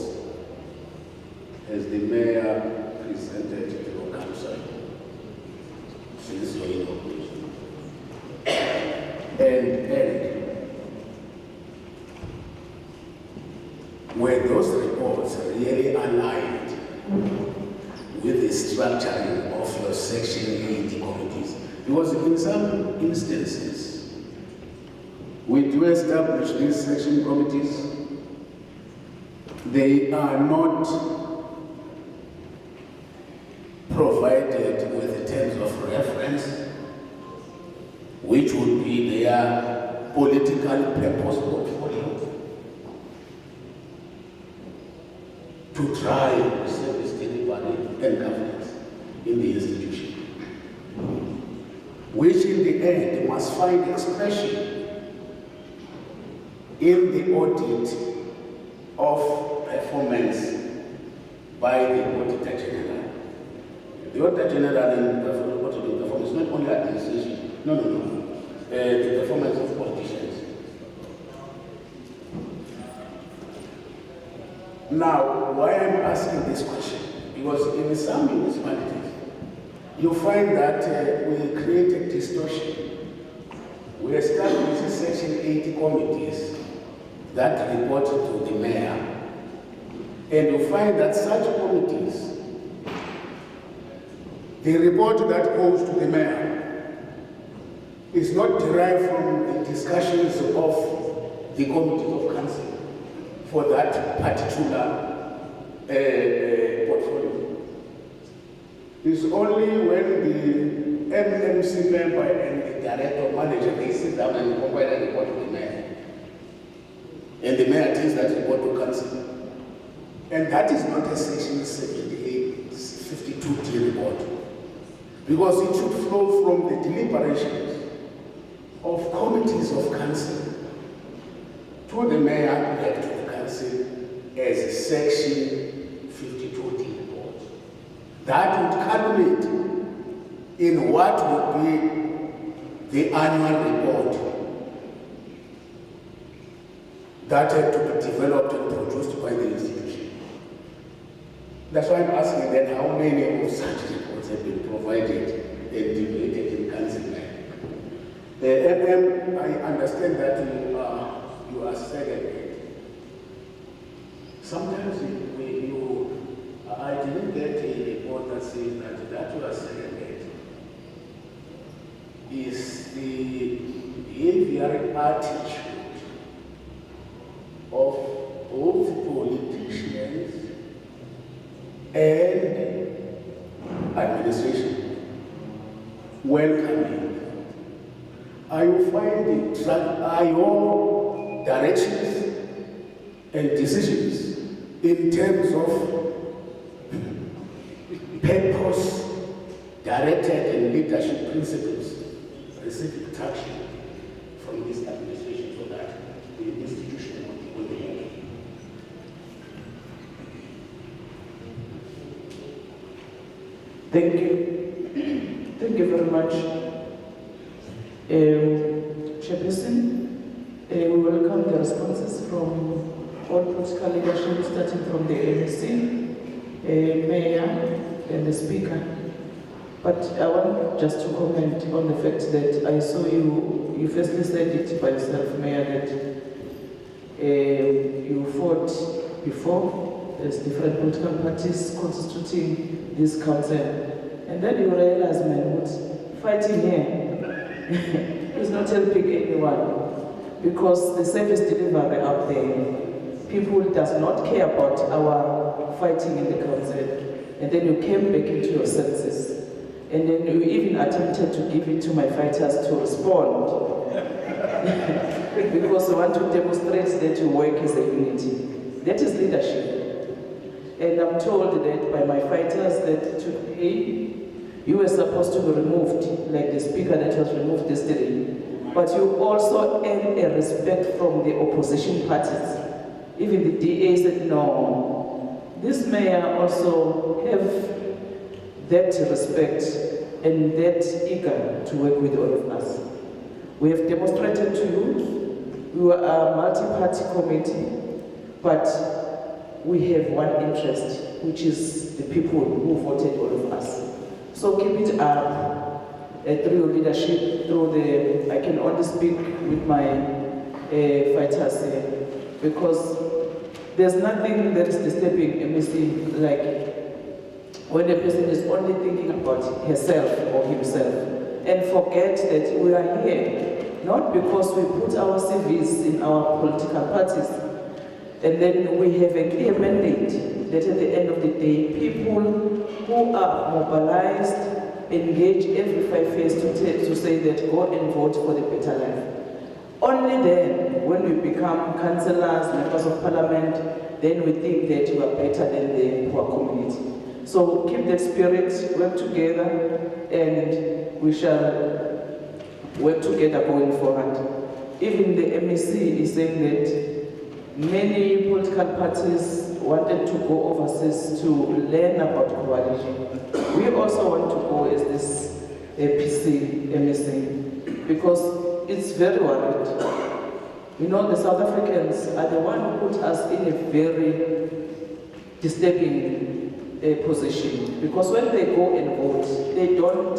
has the Mayor presented to your council since your inauguration? And were those reports really aligned with the structuring of your Section 80 committees? Because in some instances, we do establish these section committees. They are not provided with the terms of reference, which would be their political purpose portfolio, to drive service delivery and governance in the institution, which in the end must find expression in the audit of performance by the Auditor-General. The Auditor-General in performance is not only administration, no. The performance of politicians. Now, why I'm asking this question? Because in some municipalities, you find that we create a distortion. We establish Section 80 committees that report to the mayor. And you find that such committees, the report that goes to the mayor is not derived from the discussions of the committees of council for that particular portfolio. It's only when the MMC member and the director or manager, they sit down and compile a report to the mayor. And the mayor takes that report to council. And that is not a Section 78, 52D report. Because it should flow from the deliberations of committees of council to the mayor, back to the council as a Section 52D report. That would culminate in what would be the annual report that had to be developed and produced by the institution. That's why I'm asking then how many of such reports have been provided and debated in council. I understand that you are segregated. Sometimes I didn't get a report that says that you are segregated is the behavioral attitude of both politicians and administration welcoming. Are you finding are your directions and decisions in terms of purpose, directed and leadership principles receiving traction from this administration so that the institution will be working? Thank you. Thank you very much. Chairperson, we welcome the responses from all political leadership, starting from the ANC, Mayor, and the Speaker. But I want just to comment on the fact that I saw you firstly said it by yourself, Mayor, that you fought before as different political parties constituting this council. And then you realize, man, what's fighting here is not helping anyone, because the service delivery out there, people does not care about our fighting in the council. And then you came back into your senses, and then you even attempted to give it to my fighters to respond because you want to demonstrate that you work as a unity. That is leadership. And I'm told that by my fighters that today you were supposed to be removed, like the speaker that was removed yesterday. But you also earn a respect from the opposition parties. Even the DA said, no, this mayor also have that respect and that eager to work with all of us. We have demonstrated to you, we were a multi-party committee, but we have one interest, which is the people who voted all of us. So keep it up through your leadership, through the, I can only speak with my fighters here, because there's nothing that is disturbing MEC like when a person is only thinking about herself or himself and forget that we are here, not because we put our CVs in our political parties, and then we have a clear mandate that at the end of the day, people who are mobilized, engage every 5 years to say that go and vote for the better life. Only then, when we become councillors, members of parliament, then we think that we are better than the poor community. So keep that spirit, work together, and we shall work together going forward. Even the MEC is saying that many political parties wanted to go overseas to learn about coalition. We also want to go as this MSc, because it's very worried. You know, the South Africans are the one who put us in a very disturbing position, because when they go and vote, they don't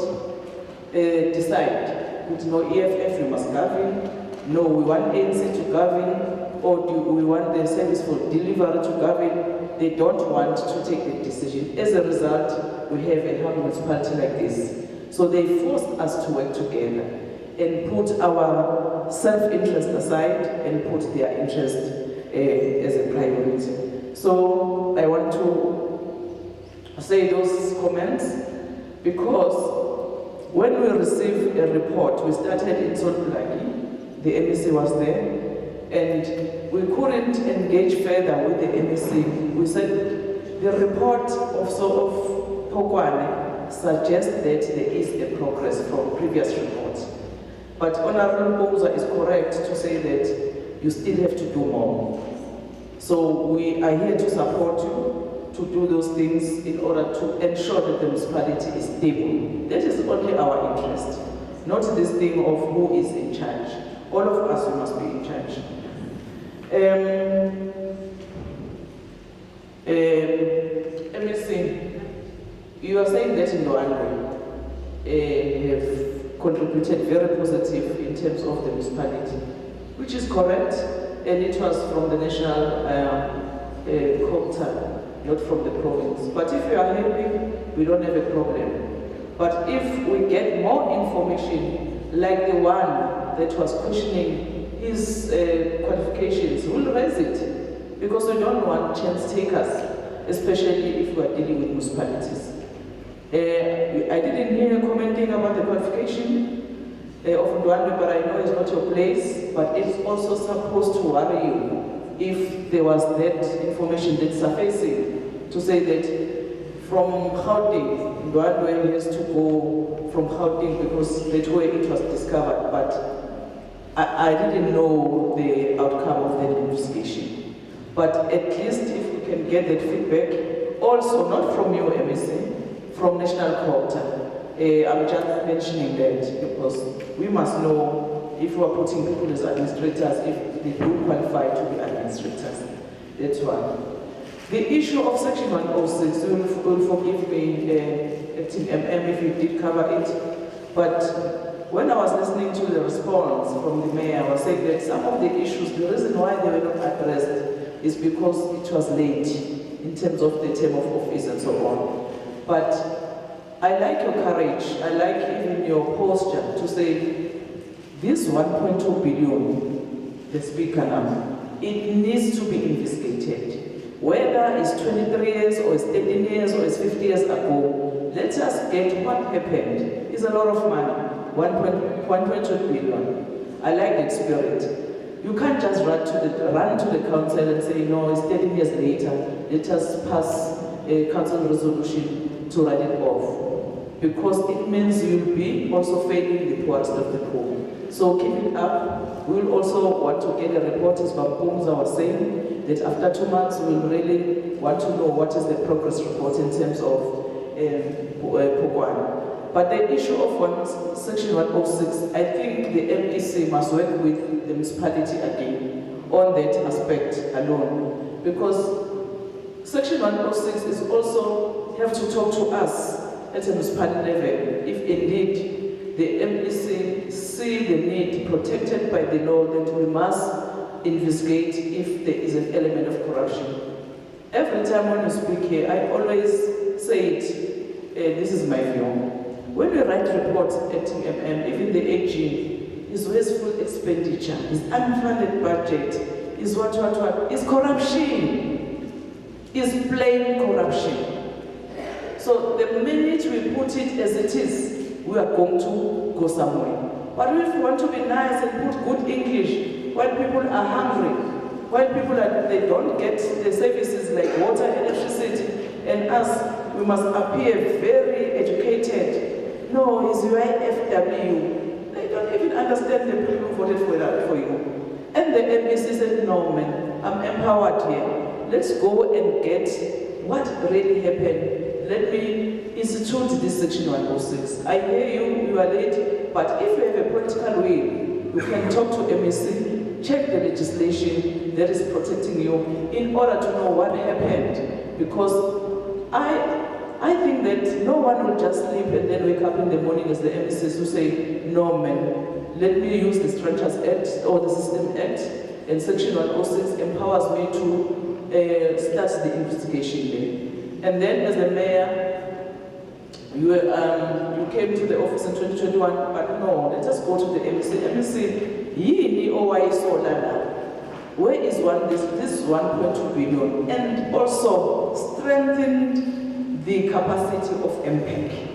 decide. No EFF, you must govern. No, we want ANC to govern. Or do we want the service for delivery to govern? They don't want to take the decision. As a result, we have a hard municipality like this. So they forced us to work together and put our self-interest aside and put their interest as a priority. So I want to say those comments because when we received a report, we started in Sol Plaatjie, the MEC was there, and we couldn't engage further with the MEC. We said the report of Sol Phokwane suggests that there is a progress from previous reports. But Honorable Bowser is correct to say that you still have to do more. So we are here to support you to do those things in order to ensure that the municipality is stable. That is only our interest, not this thing of who is in charge. All of us, we must be in charge. MEC, you are saying that Ndoandwe have contributed very positive in terms of the municipality, which is correct, and it was from the national COGTA, not from the province. But if you are happy, we don't have a problem. But if we get more information, like the one that was questioning his qualifications, we'll raise it, because we don't want chance takers, especially if we are dealing with municipalities. I didn't hear you commenting about the qualification of Ndwandwe, but I know it's not your place, but it's also supposed to worry you if there was that information that's surfacing to say that from Gauteng, Ndwandwe has to go from Gauteng because that's where it was discovered, but I didn't know the outcome of that investigation. But at least if we can get that feedback, also not from your MEC, from National COGTA. I'm just mentioning that because we must know if we are putting people as administrators, if they do qualify to be administrators. That's one. The issue of Section 106, you will forgive me, Acting MM, if you did cover it, but when I was listening to the response from the mayor, I was saying that some of the issues, the reason why they were not addressed is because it was late in terms of the term of office and so on. But I like your courage, I like even your posture to say, this 1.2 billion, the speaker now, it needs to be investigated. Whether it's 23 years or it's 18 years or it's 50 years ago, let us get what happened. It's a lot of money, 1.2 billion. I like that spirit. You can't just run to the council and say, no, it's 13 years later, let us pass a council resolution to write it off. Because it means you'll be also failing the poorest of the poor. So keep it up. We'll also want to get a report, as Bambumza was saying, that after 2 months we'll really want to know what is the progress report in terms of Phokwane. But the issue of Section 106, I think the MEC must work with the municipality again on that aspect alone. Because Section 106 is also have to talk to us at a municipality level, if indeed the MEC see the need protected by the law that we must investigate if there is an element of corruption. Every time when we speak here, I always say it, this is my view. When we write reports at TMM, even the AG, is wasteful expenditure, is unfunded budget, is what, is corruption, is plain corruption. So the minute we put it as it is, we are going to go somewhere. But if we want to be nice and put good English, while people are hungry, while people they don't get the services like water, electricity, and us, we must appear very educated. No, it's UIFW. They don't even understand the people who voted for you. And the MEC said, no man, I'm empowered here. let's go and get what really happened. Let me institute this section 106. I hear you, you are late, but if you have a political will, you can talk to MEC, check the legislation that is protecting you in order to know what happened. Because I think that no one will just sleep and then wake up in the morning as the MECs who say, no man, let me use the Structures Act or the System Act, and Section 106 empowers me to start the investigation there. And then as a mayor, you came to the office in 2021, but no, let us go to the MEC. MEC, yini owayisolana. Where is this 1.2 billion? And also strengthened the capacity of MPEC.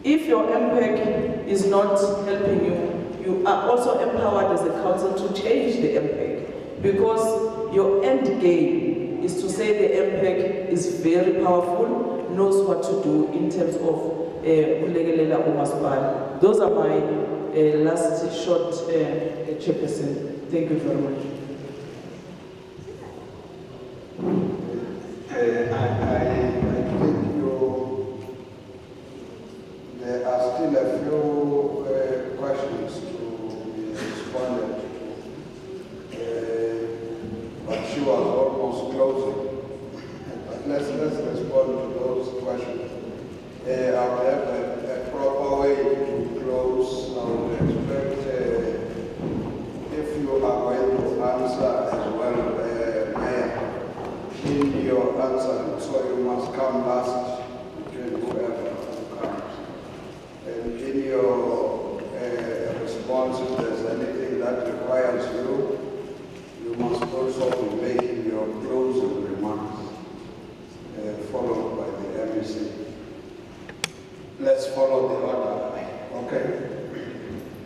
If your MPEC is not helping you, you are also empowered as a council to change the MPEC, because your end game is to say the MPEC is very powerful, knows what to do in terms of kulekelela umasipala. Those are my last short chairperson. Thank you very much. I think there are still a few questions to be responded to, but she was almost closing. But let's respond to those questions. I will have a proper way to close. I would expect if you are going to answer as well, Mayor, in your answer, so you must come last between whoever comes. And in your response, if there's anything that requires you, you must also